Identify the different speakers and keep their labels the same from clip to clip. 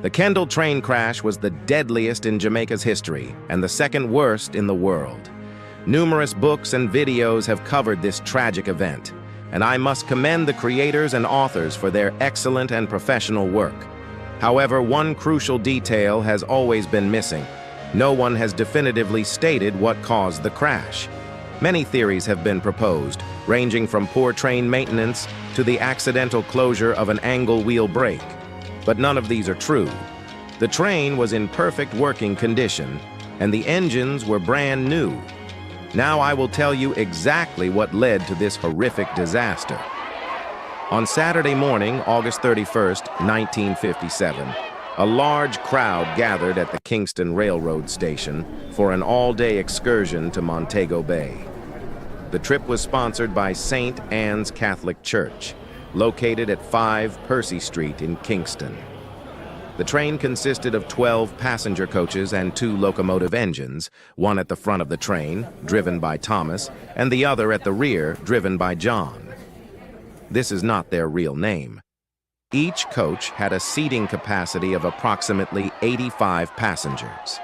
Speaker 1: The Kendal train crash was the deadliest in Jamaica's history and the second worst in the world. Numerous books and videos have covered this tragic event, and I must commend the creators and authors for their excellent and professional work. However, one crucial detail has always been missing. No one has definitively stated what caused the crash. Many theories have been proposed, ranging from poor train maintenance to the accidental closure of an angle wheel brake. But none of these are true. The train was in perfect working condition, and the engines were brand new. Now I will tell you exactly what led to this horrific disaster. On Saturday morning, August 31st, 1957, a large crowd gathered at the Kingston Railroad Station for an all-day excursion to Montego Bay. The trip was sponsored by St. Anne's Catholic Church, located at 5 Percy Street in Kingston. The train consisted of 12 passenger coaches and 2 locomotive engines, one at the front of the train, driven by Thomas, and the other at the rear, driven by John. This is not their real name. Each coach had a seating capacity of approximately 85 passengers.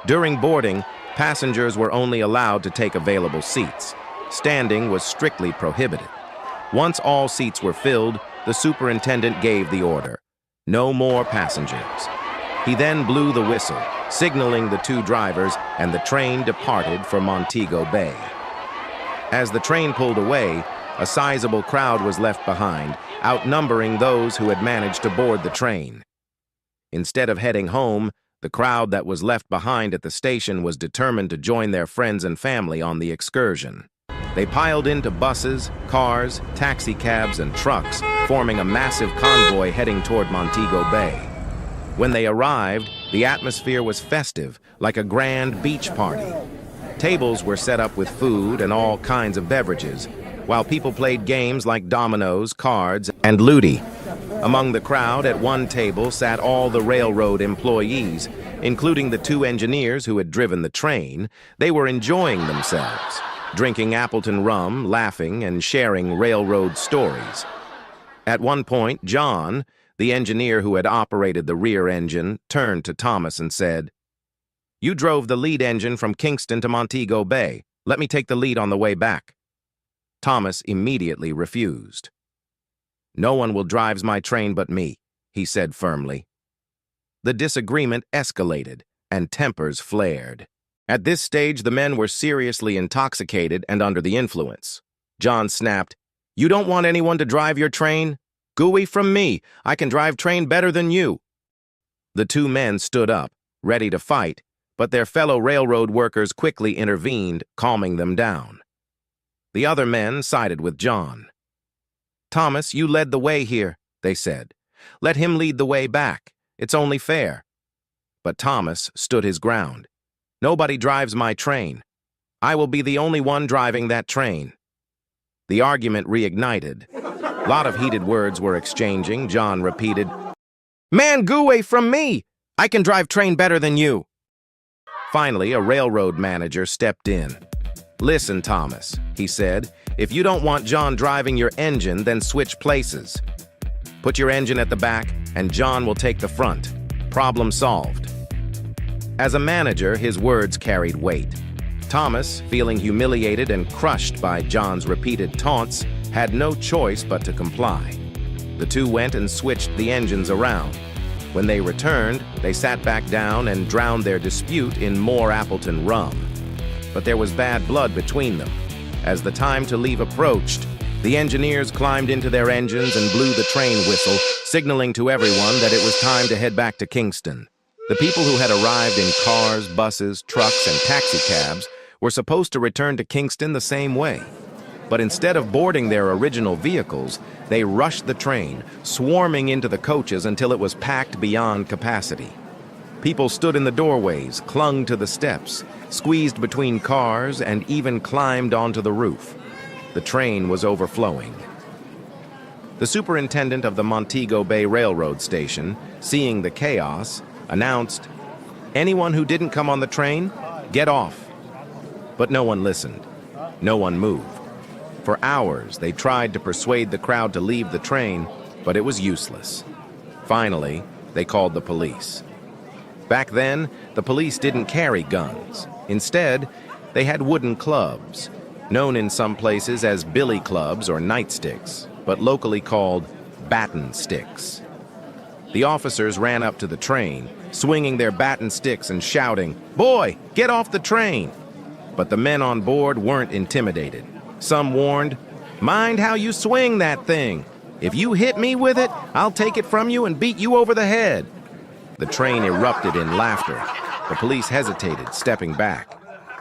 Speaker 1: During boarding, passengers were only allowed to take available seats. Standing was strictly prohibited. Once all seats were filled, the superintendent gave the order, "No more passengers." He then blew the whistle, signaling the 2 drivers, and the train departed for Montego Bay. As the train pulled away, a sizable crowd was left behind, outnumbering those who had managed to board the train. Instead of heading home, the crowd that was left behind at the station was determined to join their friends and family on the excursion. They piled into buses, cars, taxicabs, and trucks, forming a massive convoy heading toward Montego Bay. When they arrived, the atmosphere was festive, like a grand beach party. Tables were set up with food and all kinds of beverages, while people played games like dominoes, cards, and ludi. Among the crowd at one table sat all the railroad employees, including the 2 engineers who had driven the train. They were enjoying themselves, drinking Appleton rum, laughing, and sharing railroad stories. At one point, John, the engineer who had operated the rear engine, turned to Thomas and said, "You drove the lead engine from Kingston to Montego Bay. Let me take the lead on the way back." Thomas immediately refused. "No one will drive my train but me," he said firmly. The disagreement escalated, and tempers flared. At this stage, the men were seriously intoxicated and under the influence. John snapped, "You don't want anyone to drive your train? Gooey from me. I can drive train better than you." The 2 men stood up, ready to fight, but their fellow railroad workers quickly intervened, calming them down. The other men sided with John. "Thomas, you led the way here," they said. "Let him lead the way back. It's only fair." But Thomas stood his ground. "Nobody drives my train. I will be the only one driving that train." The argument reignited. A lot of heated words were exchanging. John repeated, "Man, go away from me! I can drive train better than you." Finally, a railroad manager stepped in. "Listen, Thomas," he said, "if you don't want John driving your engine, then switch places. Put your engine at the back, and John will take the front. Problem solved." As a manager, his words carried weight. Thomas, feeling humiliated and crushed by John's repeated taunts, had no choice but to comply. The 2 went and switched the engines around. When they returned, they sat back down and drowned their dispute in more Appleton rum. But there was bad blood between them. As the time to leave approached, the engineers climbed into their engines and blew the train whistle, signaling to everyone that it was time to head back to Kingston. The people who had arrived in cars, buses, trucks, and taxicabs were supposed to return to Kingston the same way. But instead of boarding their original vehicles, they rushed the train, swarming into the coaches until it was packed beyond capacity. People stood in the doorways, clung to the steps, squeezed between cars, and even climbed onto the roof. The train was overflowing. The superintendent of the Montego Bay Railroad Station, seeing the chaos, announced, "Anyone who didn't come on the train, get off." But no one listened. No one moved. For hours, they tried to persuade the crowd to leave the train, but it was useless. Finally, they called the police. Back then, the police didn't carry guns. Instead, they had wooden clubs, known in some places as billy clubs or nightsticks, but locally called baton sticks. The officers ran up to the train, swinging their baton sticks and shouting, "Boy, get off the train!" But the men on board weren't intimidated. Some warned, "Mind how you swing that thing. If you hit me with it, I'll take it from you and beat you over the head." The train erupted in laughter. The police hesitated, stepping back.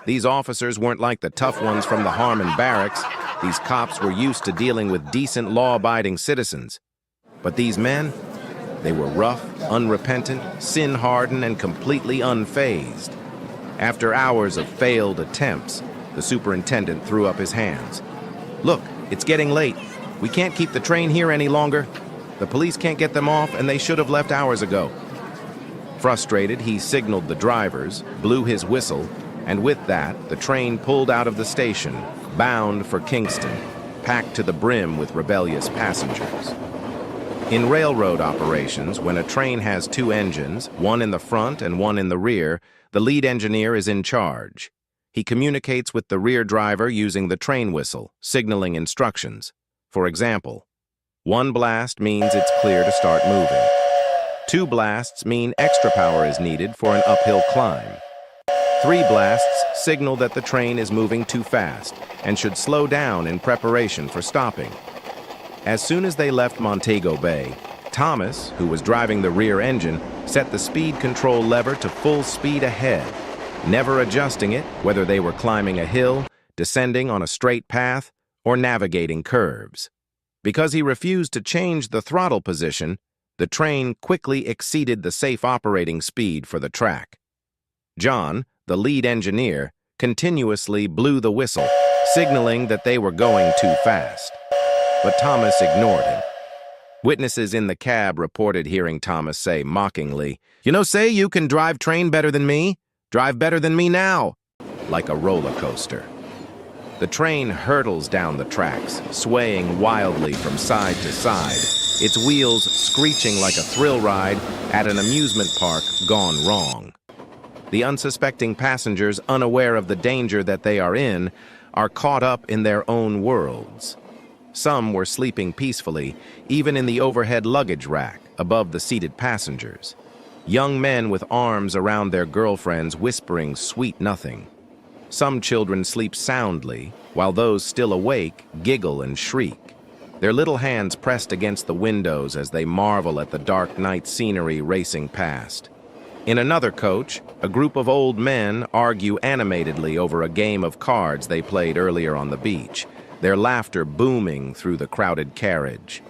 Speaker 1: These officers weren't like the tough ones from the Harmon barracks. These cops were used to dealing with decent, law-abiding citizens. But these men, they were rough, unrepentant, sin-hardened, and completely unfazed. After hours of failed attempts, the superintendent threw up his hands. "Look, it's getting late. We can't keep the train here any longer. The police can't get them off, and they should have left hours ago." Frustrated, he signaled the drivers, blew his whistle, and with that, the train pulled out of the station, bound for Kingston, packed to the brim with rebellious passengers. In railroad operations, when a train has two engines, one in the front and one in the rear, the lead engineer is in charge. He communicates with the rear driver using the train whistle, signaling instructions. For example, 1 blast means it's clear to start moving. 2 blasts mean extra power is needed for an uphill climb. 3 blasts signal that the train is moving too fast and should slow down in preparation for stopping. As soon as they left Montego Bay, Thomas, who was driving the rear engine, set the speed control lever to full speed ahead, never adjusting it whether they were climbing a hill, descending on a straight path, or navigating curves. Because he refused to change the throttle position, the train quickly exceeded the safe operating speed for the track. John, the lead engineer, continuously blew the whistle, signaling that they were going too fast. But Thomas ignored him. Witnesses in the cab reported hearing Thomas say mockingly, Say you can drive train better than me? Drive better than me now," like a roller coaster. The train hurtles down the tracks, swaying wildly from side to side, its wheels screeching like a thrill ride at an amusement park gone wrong. The unsuspecting passengers, unaware of the danger that they are in, are caught up in their own worlds. Some were sleeping peacefully, even in the overhead luggage rack above the seated passengers. Young men with arms around their girlfriends whispering sweet nothing. Some children sleep soundly, while those still awake giggle and shriek, their little hands pressed against the windows as they marvel at the dark night scenery racing past. In another coach, a group of old men argue animatedly over a game of cards they played earlier on the beach, their laughter booming through the crowded carriage.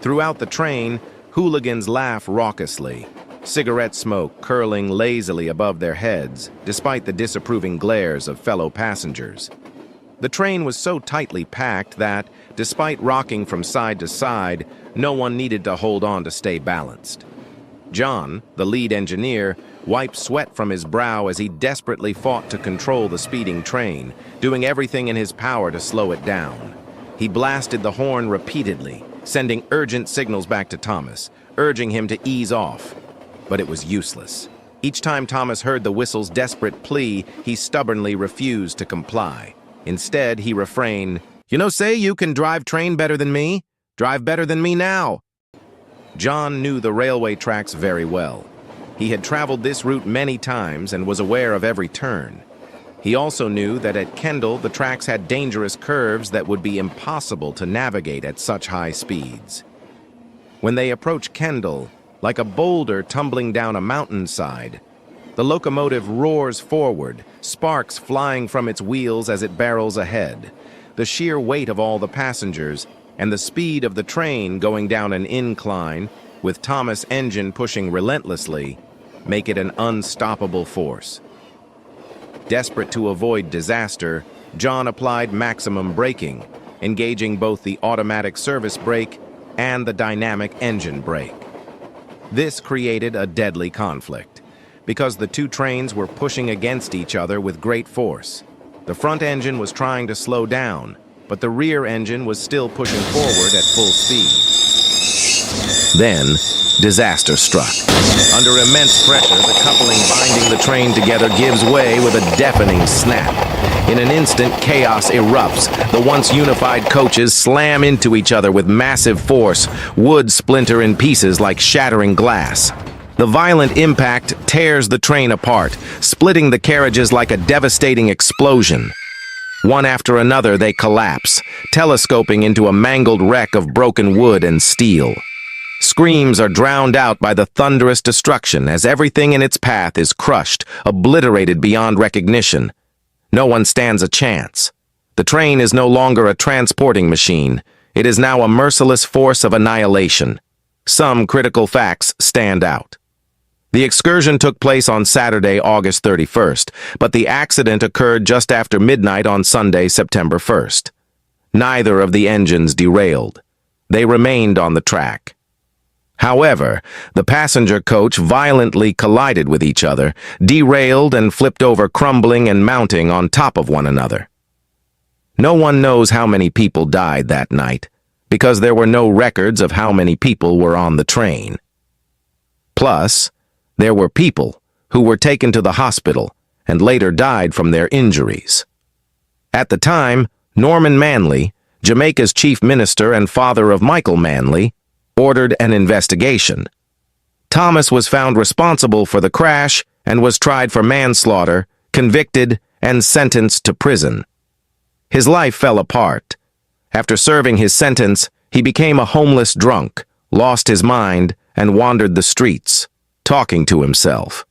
Speaker 1: Throughout the train, hooligans laugh raucously, cigarette smoke curling lazily above their heads, despite the disapproving glares of fellow passengers. The train was so tightly packed that, despite rocking from side to side, no one needed to hold on to stay balanced. John, the lead engineer, wiped sweat from his brow as he desperately fought to control the speeding train, doing everything in his power to slow it down. He blasted the horn repeatedly, sending urgent signals back to Thomas, urging him to ease off. But it was useless. Each time Thomas heard the whistle's desperate plea, he stubbornly refused to comply. Instead, he refrained, Say you can drive train better than me? Drive better than me now." John knew the railway tracks very well. He had traveled this route many times and was aware of every turn. He also knew that at Kendal, the tracks had dangerous curves that would be impossible to navigate at such high speeds. When they approached Kendal, like a boulder tumbling down a mountainside, the locomotive roars forward, sparks flying from its wheels as it barrels ahead. The sheer weight of all the passengers and the speed of the train going down an incline, with Thomas' engine pushing relentlessly, make it an unstoppable force. Desperate to avoid disaster, John applied maximum braking, engaging both the automatic service brake and the dynamic engine brake. This created a deadly conflict, because the two trains were pushing against each other with great force. The front engine was trying to slow down, but the rear engine was still pushing forward at full speed. Then, disaster struck. Under immense pressure, the coupling binding the train together gives way with a deafening snap. In an instant, chaos erupts. The once unified coaches slam into each other with massive force. Wood splinter in pieces like shattering glass. The violent impact tears the train apart, splitting the carriages like a devastating explosion. One after another, they collapse, telescoping into a mangled wreck of broken wood and steel. Screams are drowned out by the thunderous destruction as everything in its path is crushed, obliterated beyond recognition. No one stands a chance. The train is no longer a transporting machine. It is now a merciless force of annihilation. Some critical facts stand out. The excursion took place on Saturday, August 31st, but the accident occurred just after midnight on Sunday, September 1st. Neither of the engines derailed. They remained on the track. However, the passenger coach violently collided with each other, derailed and flipped over, crumbling and mounting on top of one another. No one knows how many people died that night, because there were no records of how many people were on the train. Plus, there were people who were taken to the hospital and later died from their injuries. At the time, Norman Manley, Jamaica's chief minister and father of Michael Manley, ordered an investigation. Thomas was found responsible for the crash and was tried for manslaughter, convicted, and sentenced to prison. His life fell apart. After serving his sentence, he became a homeless drunk, lost his mind, and wandered the streets, talking to himself.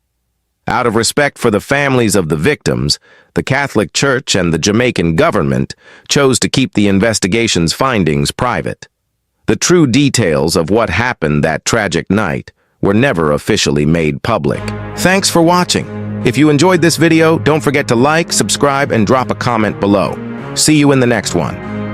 Speaker 1: Out of respect for the families of the victims, the Catholic Church and the Jamaican government chose to keep the investigation's findings private. The true details of what happened that tragic night were never officially made public. Thanks for watching. If you enjoyed this video, don't forget to like, subscribe, and drop a comment below. See you in the next one.